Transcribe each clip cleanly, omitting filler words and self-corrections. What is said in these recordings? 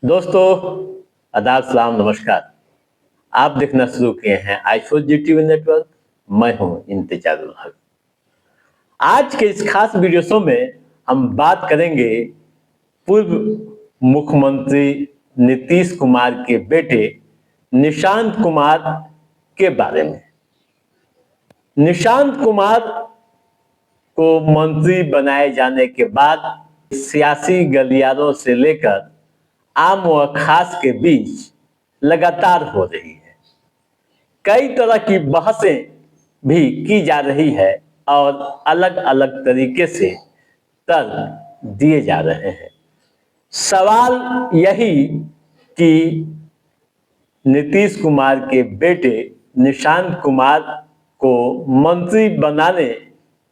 दोस्तों, आदाब, सलाम, नमस्कार। आप देखना शुरू किए हैं आईफोन जी टीवी नेटवर्क। मैं हूं इंतजारुल हक। आज के इस खास वीडियो शो में हम बात करेंगे पूर्व मुख्यमंत्री नीतीश कुमार के बेटे निशांत कुमार के बारे में। निशांत कुमार को मंत्री बनाए जाने के बाद सियासी गलियारों से लेकर आम व खास के बीच लगातार हो रही है। कई तरह की बहसें भी की जा रही है और अलग अलग तरीके से तर्क दिए जा रहे हैं। सवाल यही कि नीतीश कुमार के बेटे निशांत कुमार को मंत्री बनाने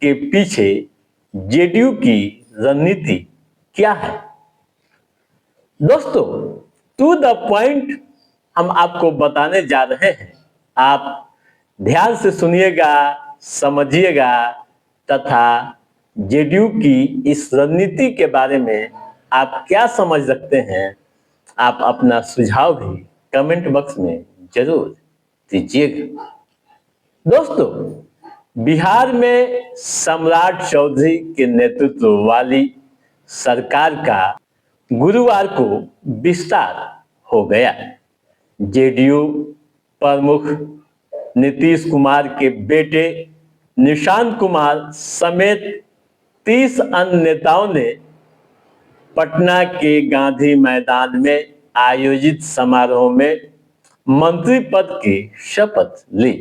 के पीछे जेडीयू की रणनीति क्या है। दोस्तों, टू द पॉइंट हम आपको बताने जा रहे हैं। आप ध्यान से सुनिएगा, समझिएगा तथा जेडीयू की इस रणनीति के बारे में आप क्या समझ रखते हैं, आप अपना सुझाव भी कमेंट बॉक्स में जरूर दीजिएगा। दोस्तों, बिहार में सम्राट चौधरी के नेतृत्व वाली सरकार का गुरुवार को विस्तार हो गया। जेडीयू प्रमुख नीतीश कुमार के बेटे निशांत कुमार समेत 30 अन्य नेताओं ने पटना के गांधी मैदान में आयोजित समारोह में मंत्री पद की शपथ ली।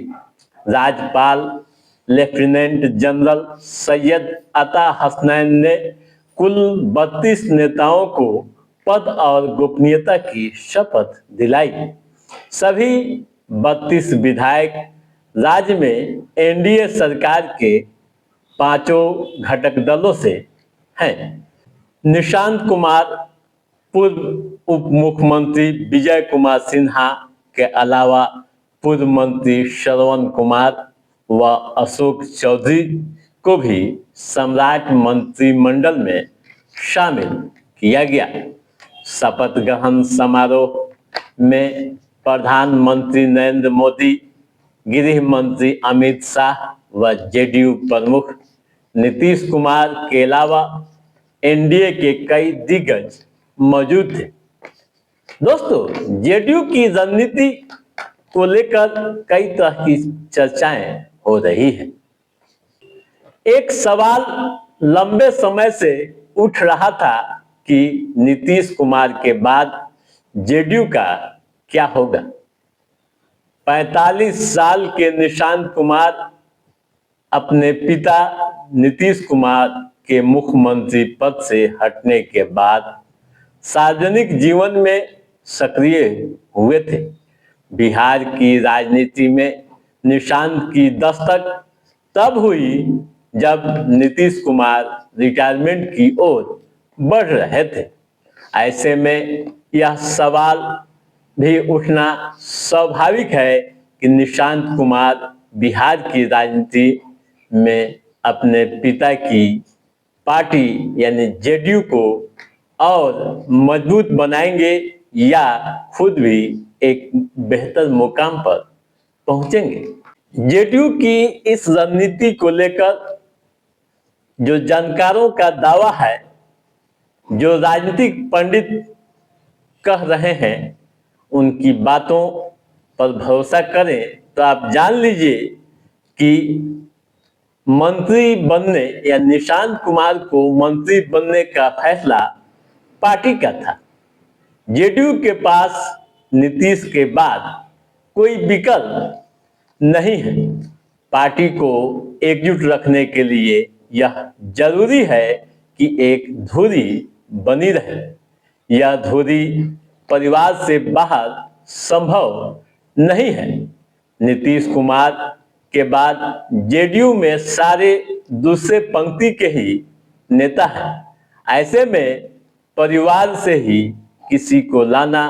राज्यपाल लेफ्टिनेंट जनरल सैयद अता हसनैन ने कुल 32 नेताओं को पद और गोपनीयता की शपथ दिलाई। सभी 32 विधायक राज्य में एनडीए सरकार के पांचों घटक दलों से हैं। निशांत कुमार पूर्व उप मुख्यमंत्री विजय कुमार सिन्हा के अलावा पूर्व मंत्री श्रवण कुमार व अशोक चौधरी को भी सम्राट मंत्रिमंडल में शामिल किया गया। शपथ ग्रहण समारोह में प्रधानमंत्री नरेंद्र मोदी, गृह मंत्री अमित शाह व जेडीयू प्रमुख नीतीश कुमार के अलावा एनडीए के कई दिग्गज मौजूद थे। दोस्तों, जेडीयू की रणनीति को लेकर कई तरह की चर्चाएं हो रही है। एक सवाल लंबे समय से उठ रहा था कि नीतीश कुमार के बाद जेडीयू का क्या होगा। 45 साल के निशांत कुमार अपने पिता नीतीश कुमार के मुख्यमंत्री पद से हटने के बाद सार्वजनिक जीवन में सक्रिय हुए थे। बिहार की राजनीति में निशांत की दस्तक तब हुई जब नीतीश कुमार रिटायरमेंट की ओर बढ़ रहे थे। ऐसे में यह सवाल भी उठना स्वाभाविक है कि निशांत कुमार बिहार की राजनीति में अपने पिता की पार्टी यानी जेडीयू को और मजबूत बनाएंगे या खुद भी एक बेहतर मुकाम पर पहुंचेंगे। जेडीयू की इस रणनीति को लेकर जो जानकारों का दावा है, जो राजनीतिक पंडित कह रहे हैं, उनकी बातों पर भरोसा करें तो आप जान लीजिए कि मंत्री बनने या निशांत कुमार को मंत्री बनने का फैसला पार्टी का था। जेडीयू के पास नीतीश के बाद कोई विकल्प नहीं है। पार्टी को एकजुट रखने के लिए यह जरूरी है कि एक धुरी बनी रहे। यह धुरी परिवार से बाहर संभव नहीं है। नीतीश कुमार के बाद जेडीयू में सारे दूसरे पंक्ति के ही नेता हैं। ऐसे में परिवार से ही किसी को लाना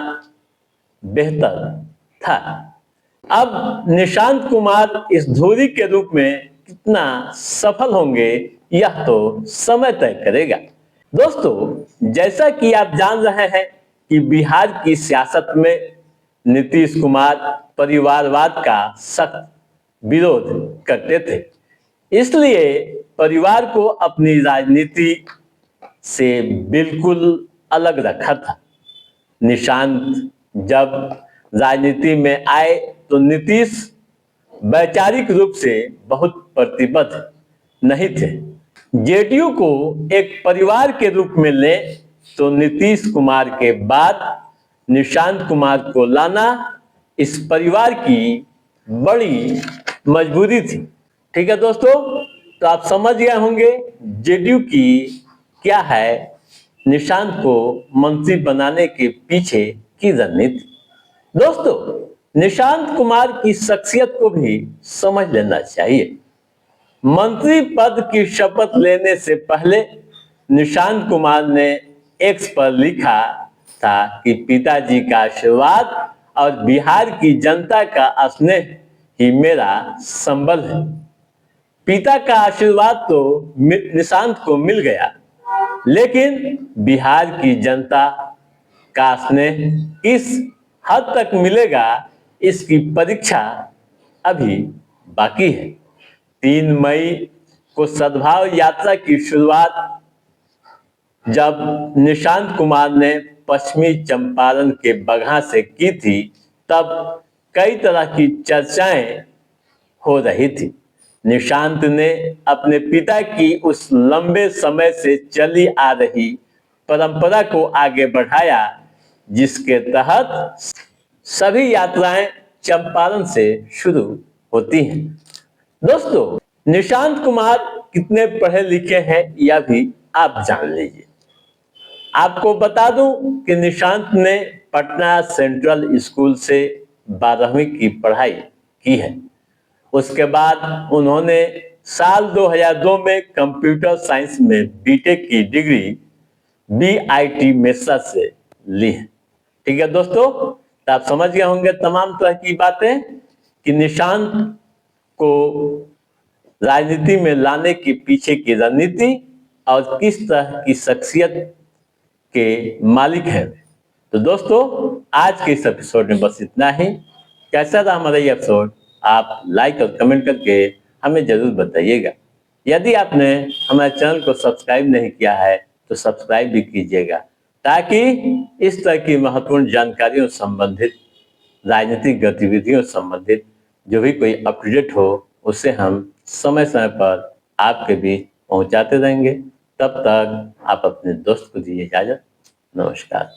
बेहतर था। अब निशांत कुमार इस धुरी के रूप में कितना सफल होंगे यह तो समय तय करेगा। दोस्तों, जैसा कि आप जान रहे हैं कि बिहार की सियासत में नीतीश कुमार परिवारवाद का सख्त विरोध करते थे, इसलिए परिवार को अपनी राजनीति से बिल्कुल अलग रखा था। निशांत जब राजनीति में आए तो नीतीश वैचारिक रूप से बहुत प्रतिबद्ध नहीं थे। जेडीयू को एक परिवार के रूप में ले तो नीतीश कुमार के बाद निशांत कुमार को लाना इस परिवार की बड़ी मजबूरी थी। ठीक है दोस्तों, तो आप समझ गए होंगे जेडीयू की क्या है निशांत को मंत्री बनाने के पीछे की रणनीति। दोस्तों, निशांत कुमार की शख्सियत को भी समझ लेना चाहिए। मंत्री पद की शपथ लेने से पहले निशांत कुमार ने एक्स पर लिखा था कि पिताजी का आशीर्वाद और बिहार की जनता का स्नेह ही मेरा संबल है। पिता का आशीर्वाद तो निशांत को मिल गया, लेकिन बिहार की जनता का स्नेह किस हद तक मिलेगा, इसकी परीक्षा अभी बाकी है। 3 मई को सद्भाव यात्रा की शुरुआत जब निशांत कुमार ने पश्चिमी चंपारण के बगहा से की थी, तब कई तरह की चर्चाएं हो रही थी। निशांत ने अपने पिता की उस लंबे समय से चली आ रही परंपरा को आगे बढ़ाया, जिसके तहत सभी यात्राएं चंपारण से शुरू होती हैं। दोस्तों, निशांत कुमार कितने पढ़े लिखे हैं यह भी आप जान लीजिए। आपको बता दूं कि निशांत ने पटना सेंट्रल स्कूल से 12वीं की पढ़ाई की है। उसके बाद उन्होंने साल 2002 में कंप्यूटर साइंस में बीटेक की डिग्री बीआईटी मेसा से ली है। ठीक है दोस्तों, तो आप समझ गए होंगे तमाम तरह की बातें कि निशांत को राजनीति में लाने के पीछे की रणनीति और किस तरह की शख्सियत के मालिक हैं। तो दोस्तों, आज के इस एपिसोड में बस इतना ही। कैसा था हमारा ये एपिसोड, आप लाइक और कमेंट करके हमें जरूर बताइएगा। यदि आपने हमारे चैनल को सब्सक्राइब नहीं किया है तो सब्सक्राइब भी कीजिएगा, ताकि इस तरह की महत्वपूर्ण जानकारियों संबंधित, राजनीतिक गतिविधियों संबंधित जो भी कोई अपडेट हो, उसे हम समय समय पर आपके बीच पहुंचाते रहेंगे। तब तक आप अपने दोस्त को दीजिए इजाजत। नमस्कार।